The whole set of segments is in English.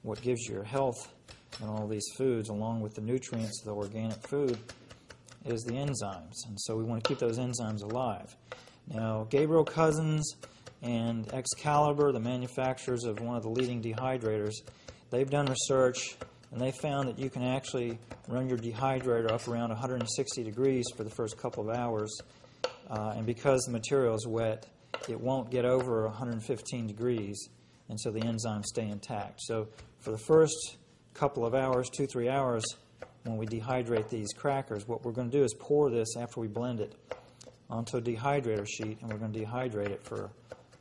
what gives you your health in all these foods, along with the nutrients of the organic food, is the enzymes. And so we want to keep those enzymes alive. Now, Gabriel Cousins and Excalibur, the manufacturers of one of the leading dehydrators, they've done research, and they found that you can actually run your dehydrator up around 160 degrees for the first couple of hours. And because the material is wet, it won't get over 115 degrees, and so the enzymes stay intact. So for the first couple of hours, 2-3 hours, when we dehydrate these crackers, what we're going to do is pour this after we blend it onto a dehydrator sheet, and we're going to dehydrate it for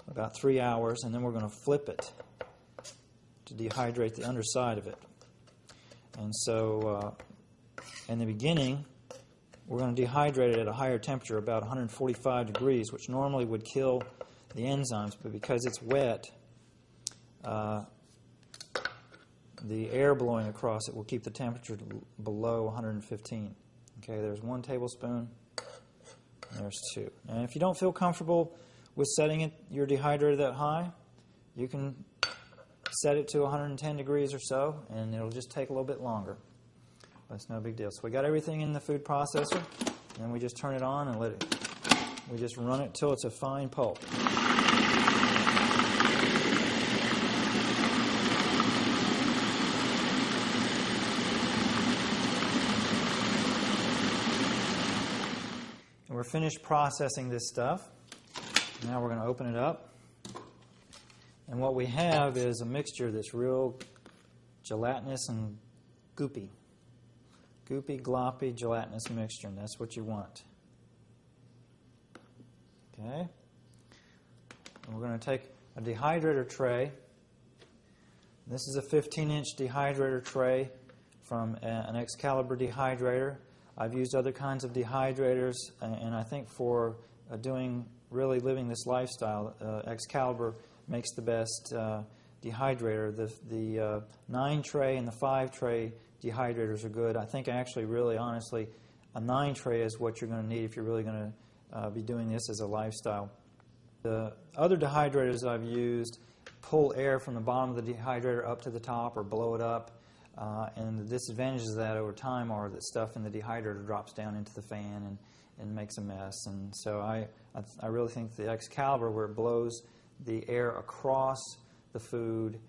about 3 hours, and then we're going to flip it to dehydrate the underside of it. And so in the beginning, we're going to dehydrate it at a higher temperature, about 145 degrees, which normally would kill the enzymes, but because it's wet, the air blowing across it will keep the temperature below 115. Okay, there's 1 tablespoon, and there's 2. And if you don't feel comfortable with setting your dehydrator that high, you can set it to 110 degrees or so, and it'll just take a little bit longer. That's no big deal. So we got everything in the food processor, and we just turn it on and we just run it till it's a fine pulp. And we're finished processing this stuff. Now we're going to open it up. And what we have is a mixture that's real gelatinous and goopy. Goopy, gloppy, gelatinous mixture, and that's what you want. Okay? And we're going to take a dehydrator tray. This is a 15-inch dehydrator tray from an Excalibur dehydrator. I've used other kinds of dehydrators, and I think for really living this lifestyle, Excalibur makes the best dehydrator. The 9-tray and the 5-tray dehydrators are good. I think actually, really, honestly, a 9-tray is what you're going to need if you're really going to be doing this as a lifestyle. The other dehydrators I've used pull air from the bottom of the dehydrator up to the top or blow it up. And the disadvantages of that over time are that stuff in the dehydrator drops down into the fan and makes a mess. And so I really think the Excalibur, where it blows the air across the food,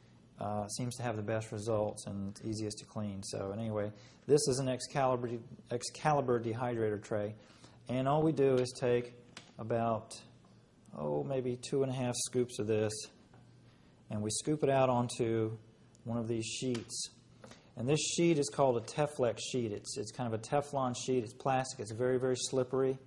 seems to have the best results and easiest to clean. So anyway, this is an Excalibur dehydrator tray, and all we do is take about maybe 2.5 scoops of this, and we scoop it out onto one of these sheets. And this sheet is called a Teflex sheet. It's kind of a Teflon sheet. It's plastic. It's very, very slippery.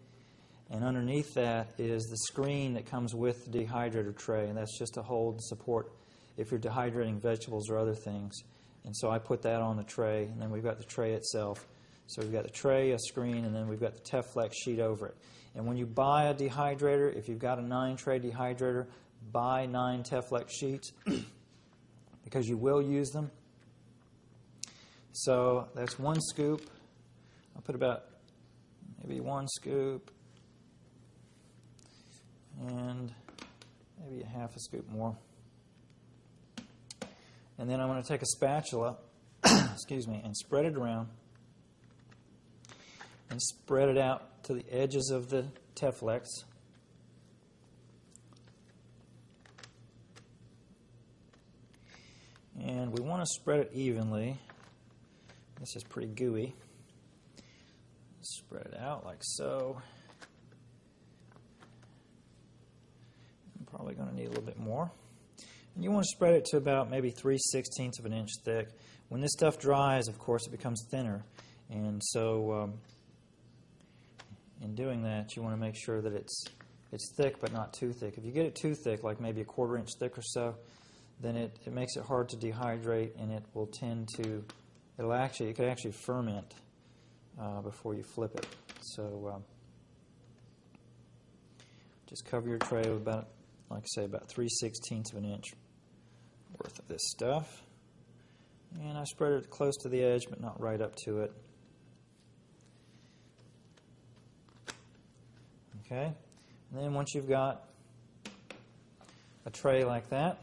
And underneath that is the screen that comes with the dehydrator tray, and that's just to hold and support if you're dehydrating vegetables or other things. And so I put that on the tray, and then we've got the tray itself. So we've got the tray, a screen, and then we've got the Teflex sheet over it. And when you buy a dehydrator, if you've got a 9-tray dehydrator, buy 9 Teflex sheets because you will use them. So that's 1 scoop. I'll put about maybe 1 scoop and maybe a half a scoop more. And then I'm going to take a spatula, excuse me, and spread it around and spread it out to the edges of the Teflex. And we want to spread it evenly. This is pretty gooey. Spread it out like so. I'm probably going to need a little bit more. And you want to spread it to about maybe 3/16 of an inch thick. When this stuff dries, of course, it becomes thinner. And so in doing that, you want to make sure that it's thick but not too thick. If you get it too thick, like maybe a 1/4 inch thick or so, then it makes it hard to dehydrate, and it will tend to, it could actually ferment before you flip it. So just cover your tray with about, like I say, about 3/16 of an inch worth of this stuff. And I spread it close to the edge, but not right up to it. Okay? And then once you've got a tray like that,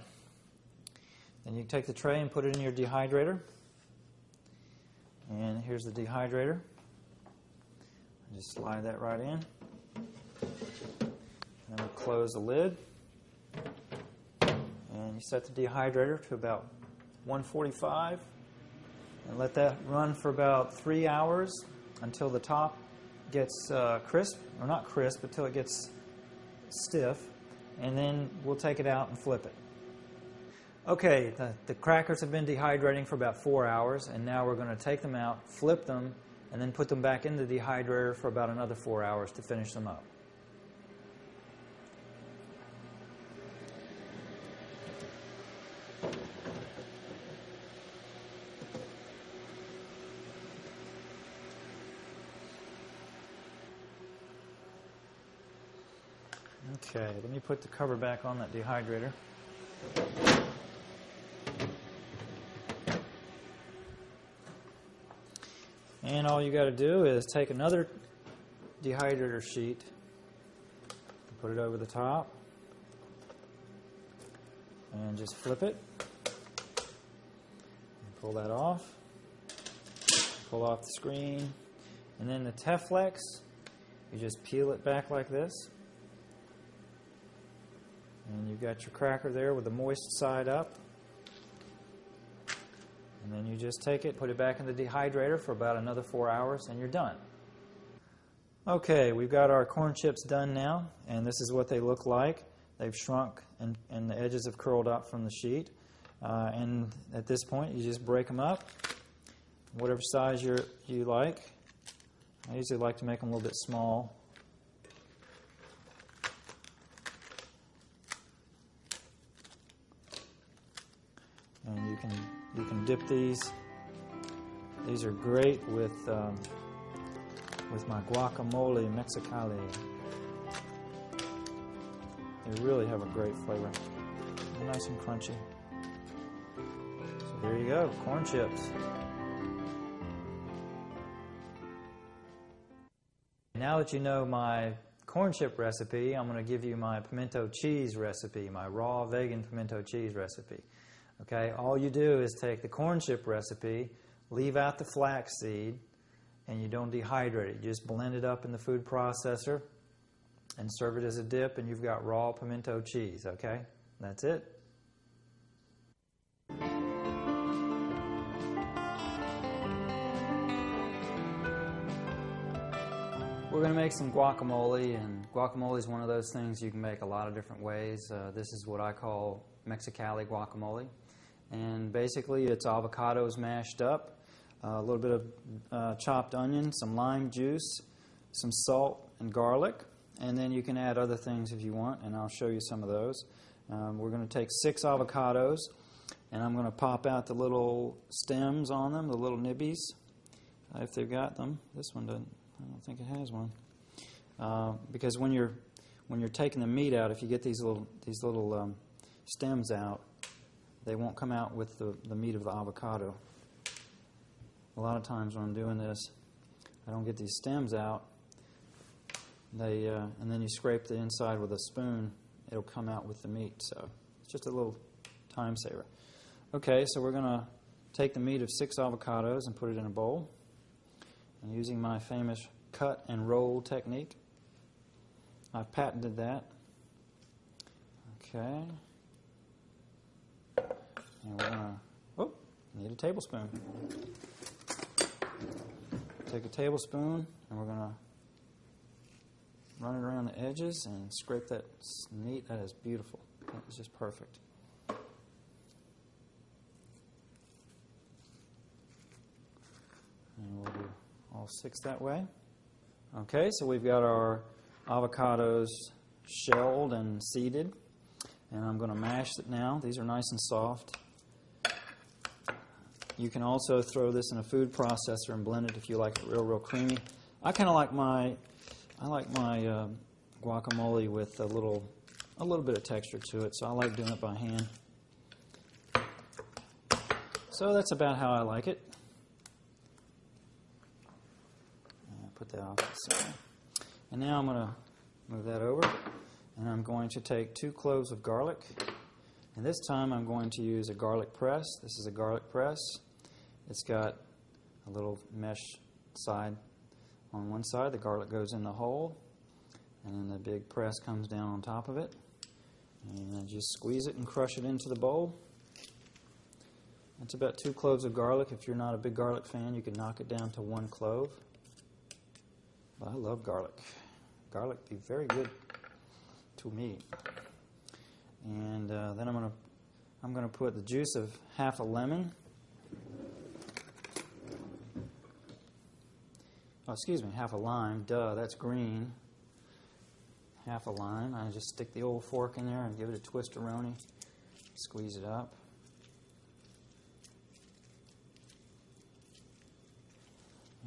Then you take the tray and put it in your dehydrator. And here's the dehydrator. Just slide that right in. And then we'll close the lid. And you set the dehydrator to about 145. And let that run for about 3 hours until the top gets crisp, or not crisp, until it gets stiff. And then we'll take it out and flip it. Okay, the crackers have been dehydrating for about 4 hours, and now we're going to take them out, flip them, and then put them back in the dehydrator for about another 4 hours to finish them up. Okay, let me put the cover back on that dehydrator. And all you got to do is take another dehydrator sheet, put it over the top, and just flip it. And pull that off. Pull off the screen. And then the Teflex, you just peel it back like this. And you've got your cracker there with the moist side up. And then you just take it, put it back in the dehydrator for about another 4 hours, and you're done. Okay, we've got our corn chips done now, and this is what they look like. They've shrunk, and the edges have curled up from the sheet. And at this point, you just break them up, whatever size you like. I usually like to make them a little bit small. And you can dip these. These are great with my guacamole Mexicali. They really have a great flavor. They're nice and crunchy. So there you go, corn chips. Now that you know my corn chip recipe, I'm going to give you my pimento cheese recipe, my raw vegan pimento cheese recipe. Okay, all you do is take the corn chip recipe, leave out the flaxseed, and you don't dehydrate it. You just blend it up in the food processor and serve it as a dip, and you've got raw pimento cheese, okay? That's it. We're going to make some guacamole, and guacamole is one of those things you can make a lot of different ways. This is what I call Mexicali guacamole. And basically it's avocados mashed up, a little bit of chopped onion, some lime juice, some salt and garlic, and then you can add other things if you want, and I'll show you some of those. We're going to take 6 avocados, and I'm going to pop out the little stems on them, the little nibbies, if they've got them. This one doesn't. I don't think it has one. Because when you're taking the meat out, if you get these little stems out, they won't come out with the meat of the avocado. A lot of times when I'm doing this, I don't get these stems out. And then you scrape the inside with a spoon, it'll come out with the meat. So it's just a little time saver. Okay, so we're going to take the meat of 6 avocados and put it in a bowl. And using my famous cut and roll technique, I've patented that. Okay. And we're going to, need a tablespoon. Take a tablespoon, and we're going to run it around the edges and scrape that meat. That is beautiful. That is just perfect. And we'll do all 6 that way. Okay, so we've got our avocados shelled and seeded. And I'm going to mash it now. These are nice and soft. You can also throw this in a food processor and blend it if you like it real creamy. I kind of like my guacamole with a little bit of texture to it, so I like doing it by hand. So that's about how I like it. Put that off to the side. And now I'm going to move that over, and I'm going to take 2 cloves of garlic, And this time I'm going to use a garlic press. This is a garlic press. It's got a little mesh side on one side. The garlic goes in the hole, and then the big press comes down on top of it. And I just squeeze it and crush it into the bowl. It's about 2 cloves of garlic. If you're not a big garlic fan, you can knock it down to 1 clove. But I love garlic. Garlic be very good to me. And then I'm gonna put the juice of half a lemon. Oh, excuse me, half a lime. Duh, that's green. Half a lime. I just stick the old fork in there and give it a twist-a-roni. Squeeze it up.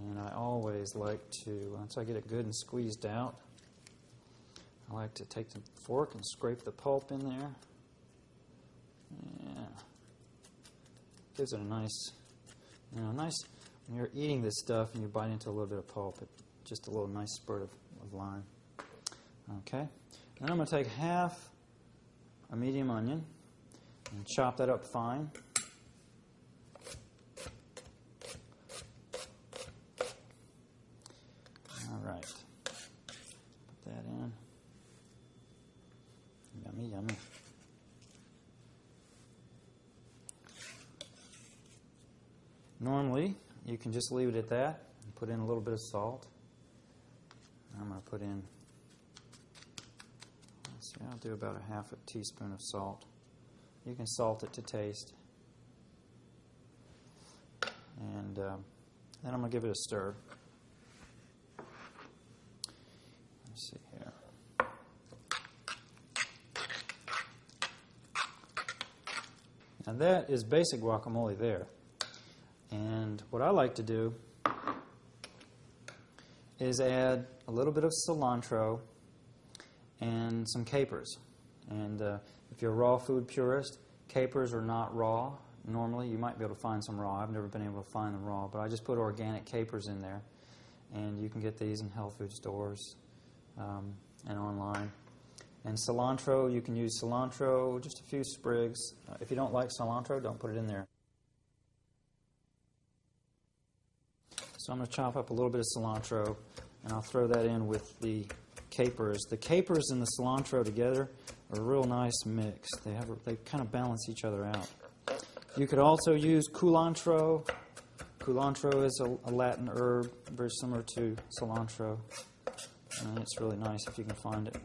And I always like to, once I get it good and squeezed out, I like to take the fork and scrape the pulp in there. Yeah. Gives it a nice, when you're eating this stuff and you bite into a little bit of pulp, just a little nice spurt of lime. Okay. Then I'm going to take half a medium onion and chop that up fine. All right. Put that in. Yummy, yummy. Normally, you can just leave it at that and put in a little bit of salt. I'm going to put in, let's see, I'll do about a half a teaspoon of salt. You can salt it to taste. And then I'm going to give it a stir. Let's see here. Now that is basic guacamole there. And what I like to do is add a little bit of cilantro and some capers. And if you're a raw food purist, capers are not raw. Normally, you might be able to find some raw. I've never been able to find them raw, but I just put organic capers in there. And you can get these in health food stores and online. And cilantro, you can use cilantro, just a few sprigs. If you don't like cilantro, don't put it in there. So I'm going to chop up a little bit of cilantro, and I'll throw that in with the capers. The capers and the cilantro together are a real nice mix. They kind of balance each other out. You could also use culantro. Culantro is a Latin herb, very similar to cilantro, and it's really nice if you can find it.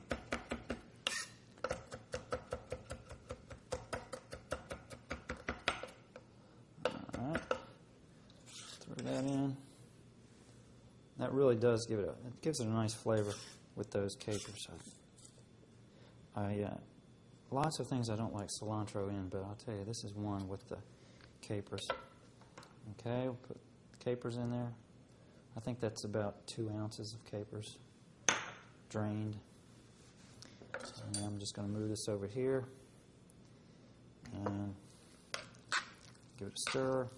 All right, throw that in. That really does give it gives it a nice flavor with those capers. Lots of things I don't like cilantro in, but I'll tell you, this is one with the capers. Okay, we'll put capers in there. I think that's about 2 ounces of capers, drained. And I'm just going to move this over here and give it a stir.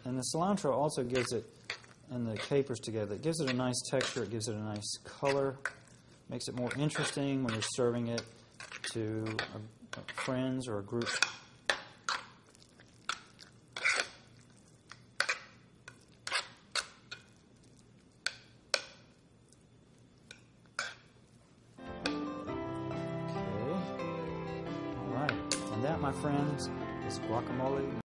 And the cilantro also gives it, and the capers together, it gives it a nice texture, it gives it a nice color, makes it more interesting when you're serving it to friends or a group. Okay, all right, and that, my friends, is guacamole.